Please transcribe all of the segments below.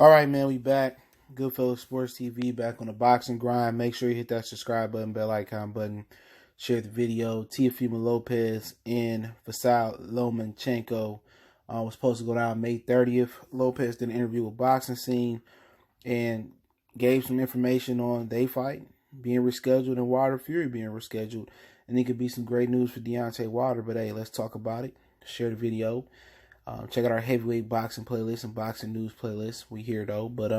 All right, man, we back. Goodfellas Sports TV back on the boxing grind. Make sure you hit that subscribe button, bell icon button, share the video. Teofimo Lopez and Vasyl Lomachenko was supposed to go down May 30th. Lopez did an interview with Boxing Scene and gave some information on they fight being rescheduled and Wilder Fury being rescheduled. And it could be some great news for Deontay Wilder. But hey, let's talk about it. Share the video. Check out our heavyweight boxing playlist and boxing news playlist. We here though, but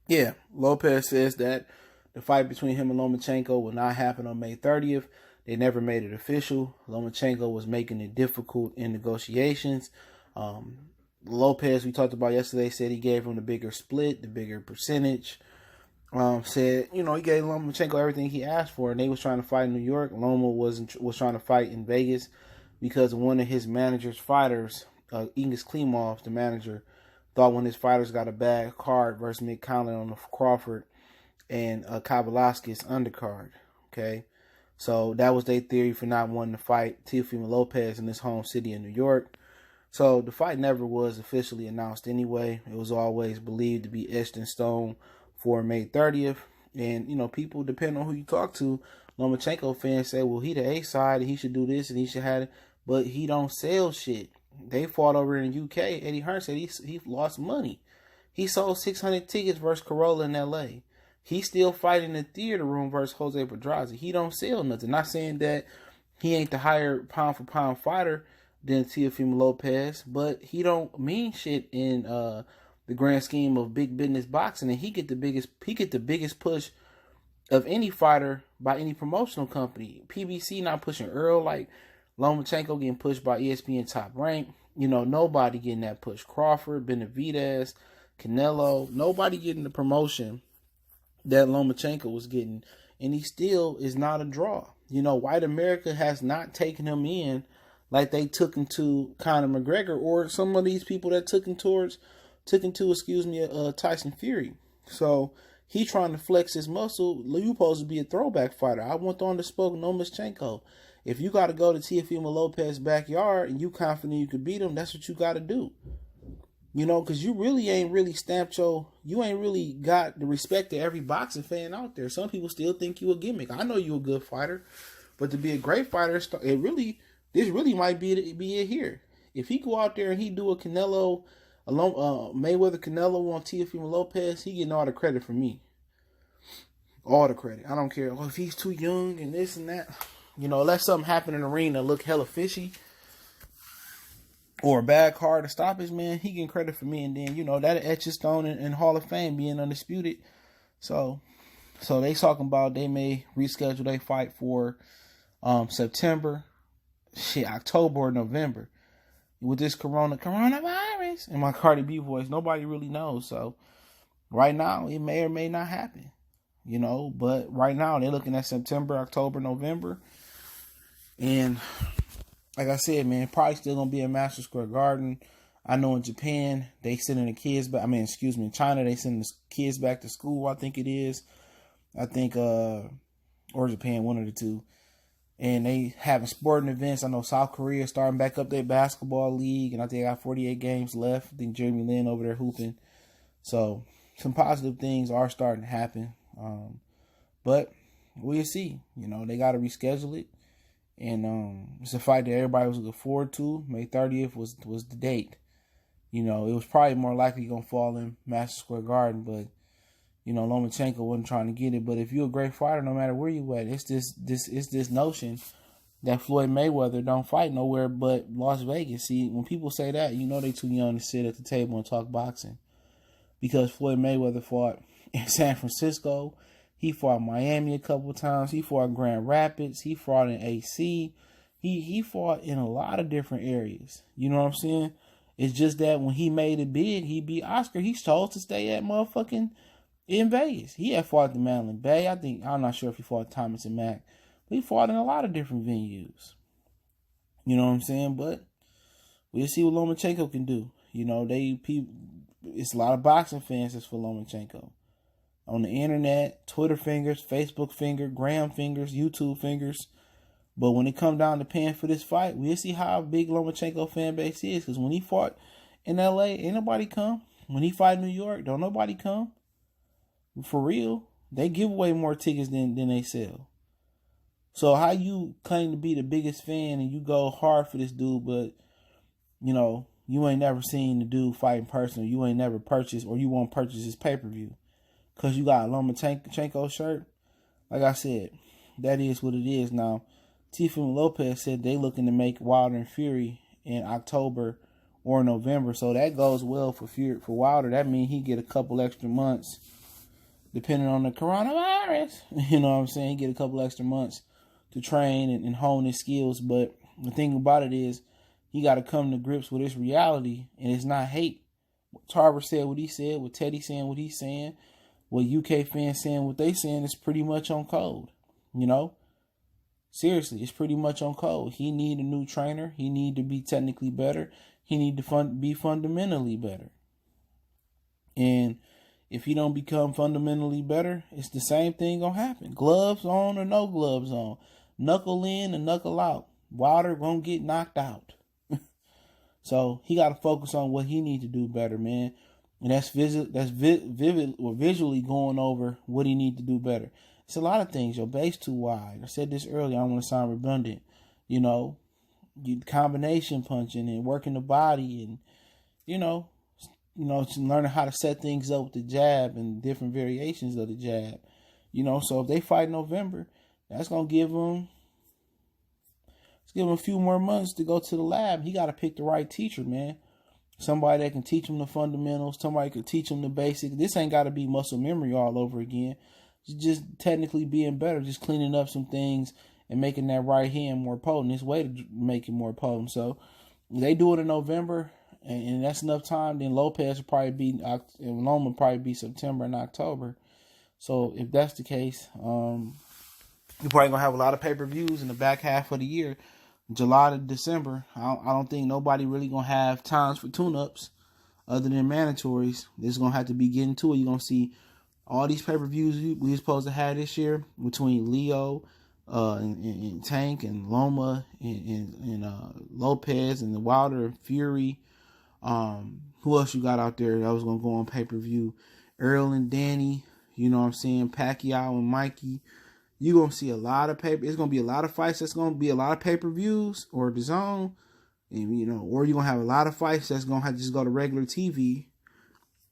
yeah, Lopez says that the fight between him and Lomachenko will not happen on May 30th. They never made it official. Lomachenko was making it difficult in negotiations. Lopez, we talked about yesterday, said he gave him the bigger split, the bigger percentage. Said, he gave Lomachenko everything he asked for, and they was trying to fight in New York. Loma was trying to fight in Vegas because one of his manager's fighters, Ingus Klimov, the manager, thought one of his fighters got a bad card versus Mick Conlon on the Crawford and Kavalaskis undercard. Okay, so that was their theory for not wanting to fight Teofimo Lopez in his home city in New York. So the fight never was officially announced anyway. It was always believed to be etched in stone for May 30th. And, people, depending on who you talk to, Lomachenko fans say, well, he the A side and he should do this and he should have it. But he don't sell shit. They fought over in the UK. Eddie Hearn said he lost money. He sold 600 tickets versus Corolla in LA. He's still fighting in the theater room versus Jose Pedraza. He don't sell nothing. Not saying that he ain't the higher pound for pound fighter than Teofimo Lopez, but he don't mean shit in the grand scheme of big business boxing, and he get the biggest push of any fighter by any promotional company. PBC not pushing Earl like Lomachenko getting pushed by ESPN Top Rank. Nobody getting that push. Crawford, Benavidez, Canelo, nobody getting the promotion that Lomachenko was getting. And he still is not a draw. White America has not taken him in like they took him to Conor McGregor or some of these people that took him to Tyson Fury. So he trying to flex his muscle. You supposed to be a throwback fighter. I went on to spoke Lomachenko. If you got to go to Teofimo Lopez's backyard and you confident you could beat him, that's what you got to do. Because you really ain't really you ain't really got the respect of every boxing fan out there. Some people still think you a gimmick. I know you a good fighter, but to be a great fighter, this really might be it here. If he go out there and he do a Canelo, Mayweather Canelo on Teofimo Lopez, he getting all the credit from me. All the credit. I don't care. If he's too young and this and that. Let something happen in the ring that look hella fishy or a bad card to stop his man, he getting credit for me. And then, that etch his stone in Hall of Fame being undisputed. So they talking about they may reschedule their fight for September, October or November. With this coronavirus and my Cardi B voice, nobody really knows. So right now, it may or may not happen. But right now they're looking at September, October, November. And like I said, man, probably still going to be at Madison Square Garden. I know in Japan, they sending the kids back. In China, they sending the kids back to school, I think it is. Or Japan, one of the two. And they having sporting events. I know South Korea starting back up their basketball league. And I think they got 48 games left. I think Jeremy Lin over there hooping. So some positive things are starting to happen. But we'll see. They got to reschedule it. And it's a fight that everybody was looking forward to. May 30th was the date. It was probably more likely going to fall in Madison Square Garden. But, Lomachenko wasn't trying to get it. But if you're a great fighter, no matter where you at, it's this notion that Floyd Mayweather don't fight nowhere but Las Vegas. See, when people say that, they too young to sit at the table and talk boxing. Because Floyd Mayweather fought in San Francisco. He fought Miami a couple of times. He fought Grand Rapids. He fought in AC. He fought in a lot of different areas. You know what I'm saying? It's just that when he made it big, he beat Oscar. He chose to stay at motherfucking in Vegas. He had fought the Mandalay Bay. I'm not sure if he fought Thomas and Mack. But he fought in a lot of different venues. You know what I'm saying? But we'll see what Lomachenko can do. It's a lot of boxing fans that's for Lomachenko. On the internet, Twitter fingers, Facebook finger, Gram fingers, YouTube fingers. But when it comes down to paying for this fight, we'll see how big Lomachenko fan base is. Because when he fought in LA, ain't nobody come. when he fight in New York, don't nobody come. For real. They give away more tickets than they sell. So how you claim to be the biggest fan and you go hard for this dude, but, you know, you ain't never seen the dude fight in person, or you ain't never purchased, or you won't purchase his pay-per-view because you got a Lomachenko shirt? Like I said, that is what it is. Now, Teofimo Lopez said they looking to make Wilder and Fury in October or November, so that goes well for Wilder. That means he get a couple extra months, depending on the coronavirus. You know what I'm saying? He get a couple extra months to train and hone his skills. But the thing about it is, he got to come to grips with his reality, and it's not hate. Tarver said what he said, with Teddy saying what he's saying, with UK fans saying what they saying, is pretty much on code. You know? Seriously, it's pretty much on code. He need a new trainer. He need to be technically better. He need to be fundamentally better. And if he don't become fundamentally better, it's the same thing gonna happen. Gloves on or no gloves on. Knuckle in and knuckle out. Wilder won't get knocked out. So he got to focus on what he need to do better, man. And that's visually going over what he need to do better. It's a lot of things. Your base too wide. I said this earlier. I don't want to sound redundant. You know, combination punching and working the body, and learning how to set things up with the jab and different variations of the jab. You know, so if they fight in November, that's gonna give him a few more months to go to the lab. He got to pick the right teacher, man. Somebody that can teach him the fundamentals. Somebody could teach him the basics. This ain't got to be muscle memory all over again. Just technically being better, just cleaning up some things and making that right hand more potent. This way to make it more potent. So they do it in November, and that's enough time. Then Lopez will probably be, and Loma will probably be September and October. So if that's the case, you're probably gonna have a lot of pay-per-views in the back half of the year. July to December, I don't think nobody really going to have times for tune-ups other than mandatories. It's going to have to be getting to it. You're going to see all these pay-per-views we were supposed to have this year between Leo and Tank and Loma and Lopez and the Wilder and Fury. Who else you got out there that was going to go on pay-per-view? Earl and Danny, you know what I'm saying? Pacquiao and Mikey. You're going to see a lot of paper. It's going to be a lot of fights. That's going to be a lot of pay-per-views or the zone. And, you know, or you're going to have a lot of fights that's going to have to just go to regular TV.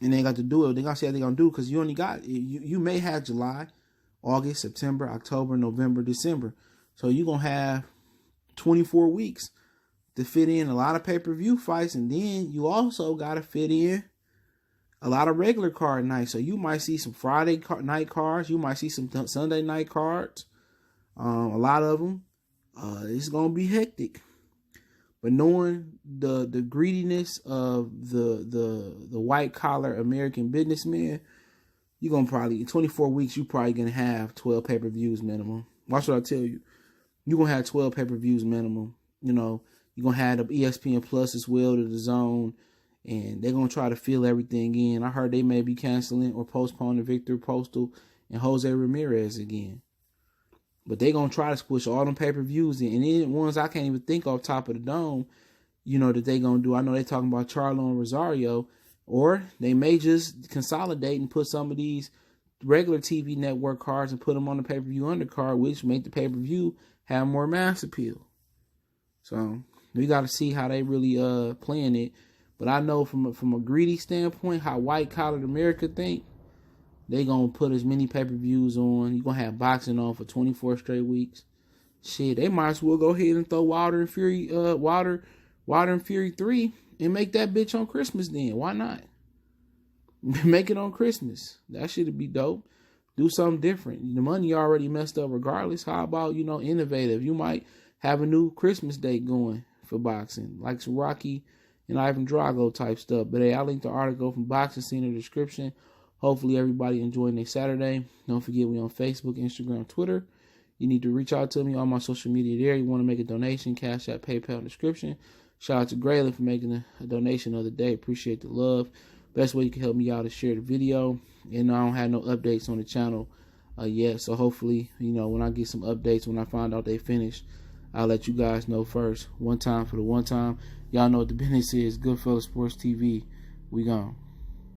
And they got to do it. They're going to see how they're going to do, because you only got, you may have July, August, September, October, November, December. So you're going to have 24 weeks to fit in a lot of pay-per-view fights. And then you also got to fit in a lot of regular card nights. So you might see some Friday night cards. You might see some Sunday night cards. A lot of them. It's going to be hectic. But knowing the greediness of the white collar American businessman, you're going to probably, in 24 weeks, you're probably going to have 12 pay-per-views minimum. Watch what I tell you. You're going to have 12 pay-per-views minimum. You know, you're going to have the ESPN Plus as well to the zone. And they're going to try to fill everything in. I heard they may be canceling or postponing Victor Postal and Jose Ramirez again. But they're going to try to squish all them pay-per-views in. And then ones I can't even think off top of the dome, you know, that they're going to do. I know they're talking about Charlo and Rosario. Or they may just consolidate and put some of these regular TV network cards and put them on the pay-per-view undercard, which make the pay-per-view have more mass appeal. So we got to see how they really playing it. But I know from a greedy standpoint, how white-collared America think, they going to put as many pay-per-views on. You're going to have boxing on for 24 straight weeks. Shit, they might as well go ahead and throw Wilder and Fury 3 and make that bitch on Christmas then. Why not? Make it on Christmas. That should be dope. Do something different. The money already messed up regardless. How about, you know, innovative? You might have a new Christmas date going for boxing, like some Rocky and Ivan Drago type stuff. But hey, I'll link the article from Boxing Scene in the description. Hopefully everybody enjoying their Saturday. Don't forget, we on Facebook, Instagram, Twitter. You need to reach out to me on my social media there. You want to make a donation, Cash App, PayPal in the description. Shout out to Graylin for making a donation the other day. Appreciate the love. Best way you can help me out is share the video. And I don't have no updates on the channel yet. So hopefully, you know, when I get some updates, when I find out they finished, I'll let you guys know first. One time for the one time. Y'all know what the business is. Goodfellas Sports TV. We gone.